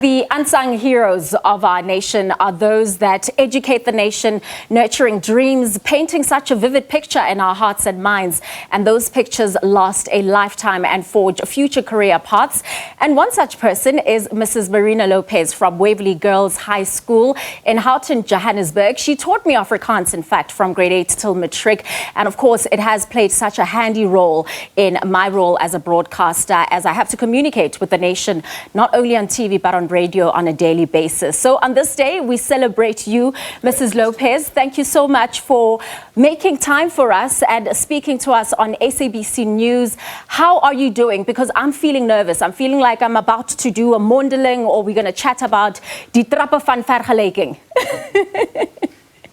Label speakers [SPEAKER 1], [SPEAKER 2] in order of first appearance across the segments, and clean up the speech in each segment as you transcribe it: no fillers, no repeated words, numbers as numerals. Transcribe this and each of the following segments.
[SPEAKER 1] The unsung heroes of our nation are those that educate the nation, nurturing dreams, painting such a vivid picture in our hearts and minds. And those pictures last a lifetime and forge future career paths. And one such person is Mrs Marina Lopes from Waverly Girls High School in Houghton, Johannesburg. She taught me Afrikaans, in fact, from grade 8 till matric. And of course, it has played such a handy role in my role as a broadcaster, as I have to communicate with the nation, not only on TV, but on radio on a daily basis. So on this day, we celebrate you, Mrs. Lopes. Thank you so much for making time for us and speaking to us on SABC News. How are you doing? Because I'm feeling nervous. I'm feeling like I'm about to do a mondeling, or we're going to chat about die trappe van vergelijking.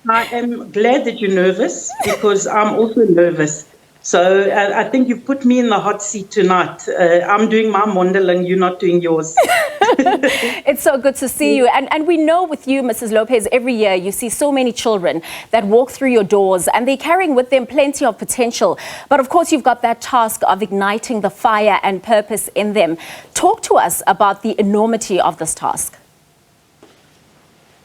[SPEAKER 2] I am glad that you're nervous because I'm also nervous. So I think you've put me in the hot seat tonight. I'm doing my mondeling, you're not doing yours.
[SPEAKER 1] It's so good to see you. And we know with you, Mrs. Lopes, every year you see so many children that walk through your doors and they're carrying with them plenty of potential. But of course, you've got that task of igniting the fire and purpose in them. Talk to us about the enormity of this task.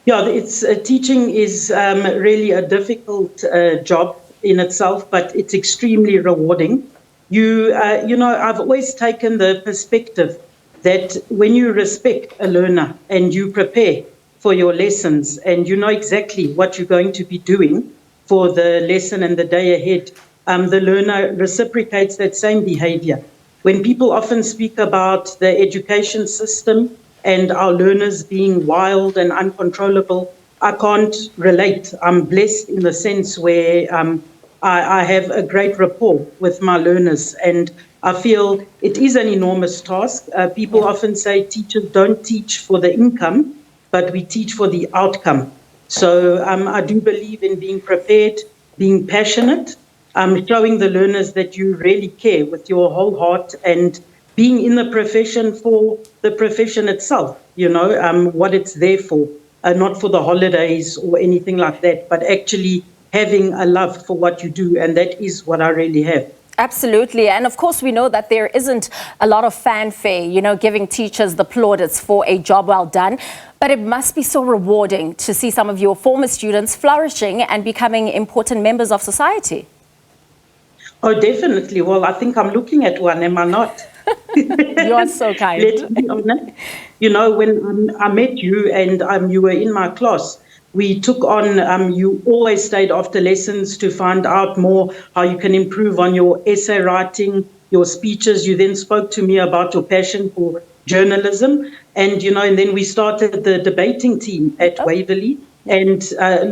[SPEAKER 2] Yeah, teaching is really a difficult job in itself, but it's extremely rewarding. You know, I've always taken the perspective that when you respect a learner and you prepare for your lessons and you know exactly what you're going to be doing for the lesson and the day ahead, the learner reciprocates that same behavior. When people often speak about the education system and our learners being wild and uncontrollable, I can't relate. I'm blessed in the sense where I have a great rapport with my learners, and I feel it is an enormous task. People often say teachers don't teach for the income, but we teach for the outcome. So I do believe in being prepared, being passionate, showing the learners that you really care with your whole heart, and being in the profession for the profession itself, you know, what it's there for, not for the holidays or anything like that, but actually having a love for what you do, and that is what I really have.
[SPEAKER 1] Absolutely. And of course, we know that there isn't a lot of fanfare, you know, giving teachers the plaudits for a job well done. But it must be so rewarding to see some of your former students flourishing and becoming important members of society.
[SPEAKER 2] Oh, definitely. Well, I think I'm looking at one, am I not?
[SPEAKER 1] You are so kind.
[SPEAKER 2] Let's be honest. You know, when I met you and you were in my class, we took on, you always stayed after lessons to find out more how you can improve on your essay writing, your speeches. You then spoke to me about your passion for journalism. And, you know, and then we started the debating team at Waverly. And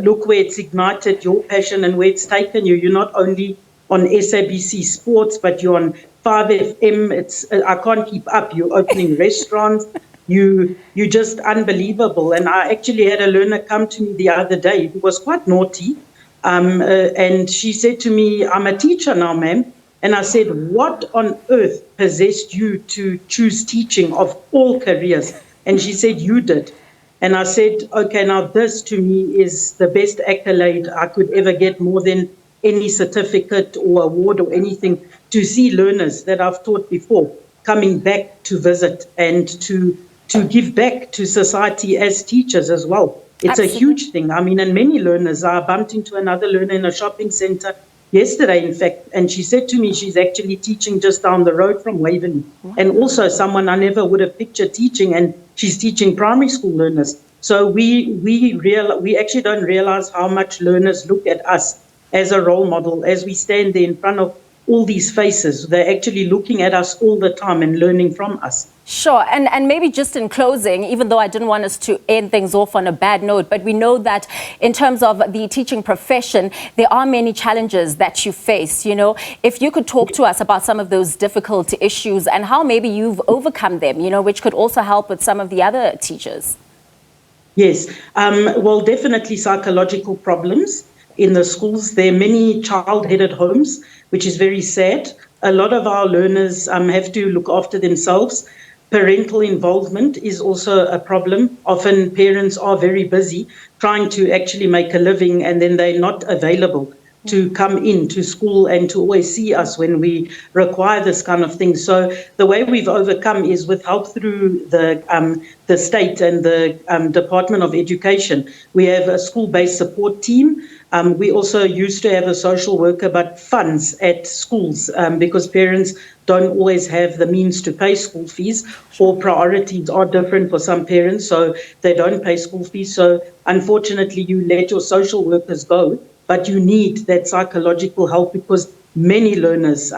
[SPEAKER 2] look where it's ignited your passion and where it's taken you. You're not only on SABC Sports, but you're on 5FM. I can't keep up. You're opening restaurants. You're just unbelievable. And I actually had a learner come to me the other day who was quite naughty. And she said to me, I'm a teacher now, ma'am. And I said, what on earth possessed you to choose teaching of all careers? And she said, you did. And I said, okay, now this to me is the best accolade I could ever get, more than any certificate or award or anything, to see learners that I've taught before coming back to visit and to give back to society as teachers as well. It's Absolutely. A huge thing. I mean, and many learners, I bumped into another learner in a shopping center yesterday, in fact, and she said to me she's actually teaching just down the road from Waverly. Wow. And also someone I never would have pictured teaching, and she's teaching primary school learners. So we actually don't realize how much learners look at us as a role model as we stand there in front of all these faces. They're actually looking at us all the time and learning from us.
[SPEAKER 1] Sure. And maybe just in closing, even though I didn't want us to end things off on a bad note, but we know that in terms of the teaching profession, there are many challenges that you face. You know, if you could talk to us about some of those difficult issues and how maybe you've overcome them, you know, which could also help with some of the other teachers.
[SPEAKER 2] Yes. Well, definitely psychological problems in the schools. There are many child-headed homes, which is very sad. A lot of our learners have to look after themselves. Parental involvement is also a problem. Often parents are very busy trying to actually make a living, and then they're not available to come into school and to always see us when we require this kind of thing. So the way we've overcome is with help through the state and the Department of Education. We have a school-based support team. We also used to have a social worker, but funds at schools because parents don't always have the means to pay school fees, or priorities are different for some parents, so they don't pay school fees. So unfortunately, you let your social workers go, but you need that psychological help because many learners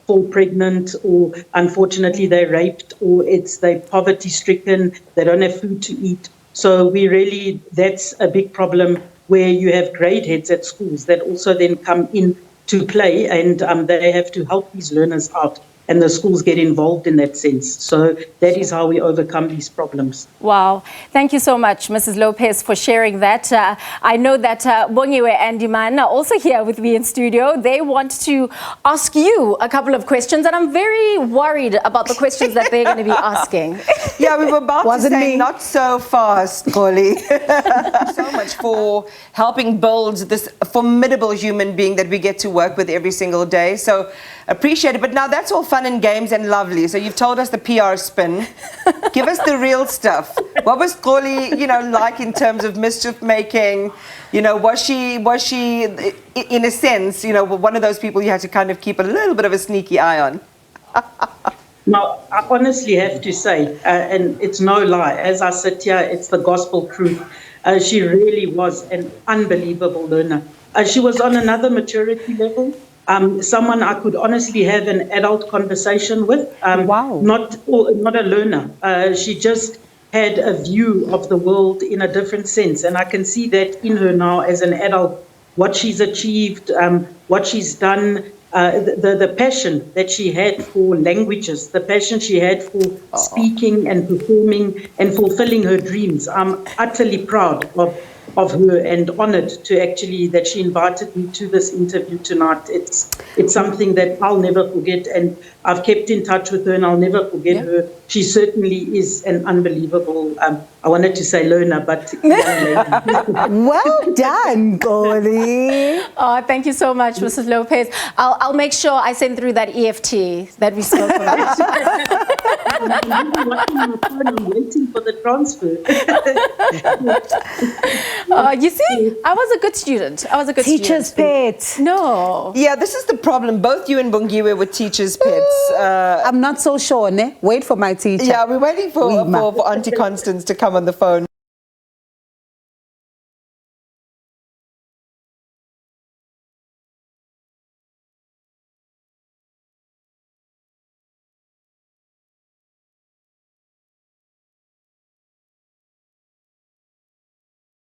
[SPEAKER 2] fall pregnant, or unfortunately they're raped, or they're poverty stricken, they don't have food to eat. So that's a big problem, where you have grade heads at schools that also then come in to play, and they have to help these learners out, and the schools get involved in that sense. So that is how we overcome these problems.
[SPEAKER 1] Wow. Thank you so much, Mrs. Lopes, for sharing that. I know that Bongiwe and Iman are also here with me in studio. They want to ask you a couple of questions, and I'm very worried about the questions that they're going to be asking.
[SPEAKER 3] Yeah, we were about to say, not so fast, Koli. Thank you so much for helping build this formidable human being that we get to work with every single day. So appreciate it. But now that's all fun and games and lovely. So you've told us the PR spin. Give us the real stuff. What was Koli, like in terms of mischief making? Was she in a sense, one of those people you had to kind of keep a little bit of a sneaky eye on?
[SPEAKER 2] Now, I honestly have to say, and it's no lie, as I sit here, it's the gospel truth. She really was an unbelievable learner. She was on another maturity level. Someone I could honestly have an adult conversation with.
[SPEAKER 3] Wow.
[SPEAKER 2] Not a learner. She just had a view of the world in a different sense. And I can see that in her now as an adult, what she's achieved, what she's done, the passion that she had for languages, the passion she had for speaking and performing and fulfilling her dreams. I'm utterly proud of her and honored that she invited me to this interview tonight. It's something that I'll never forget, and I've kept in touch with her, and I'll never forget her. She certainly is an unbelievable, I wanted to say learner, but young lady.
[SPEAKER 4] Well done, Koli.
[SPEAKER 1] Oh, thank you so much, Mrs. Lopes. I'll make sure I send through that EFT that we spoke about.
[SPEAKER 2] I'm waiting for the transfer.
[SPEAKER 1] You see, I was a good student.
[SPEAKER 4] Teacher's pet.
[SPEAKER 1] No.
[SPEAKER 3] Yeah, this is the problem. Both you and Bongiwe were teachers' pets.
[SPEAKER 4] I'm not so sure, ne? Wait for my teacher.
[SPEAKER 3] Yeah, we're waiting for Auntie Constance to come on the phone.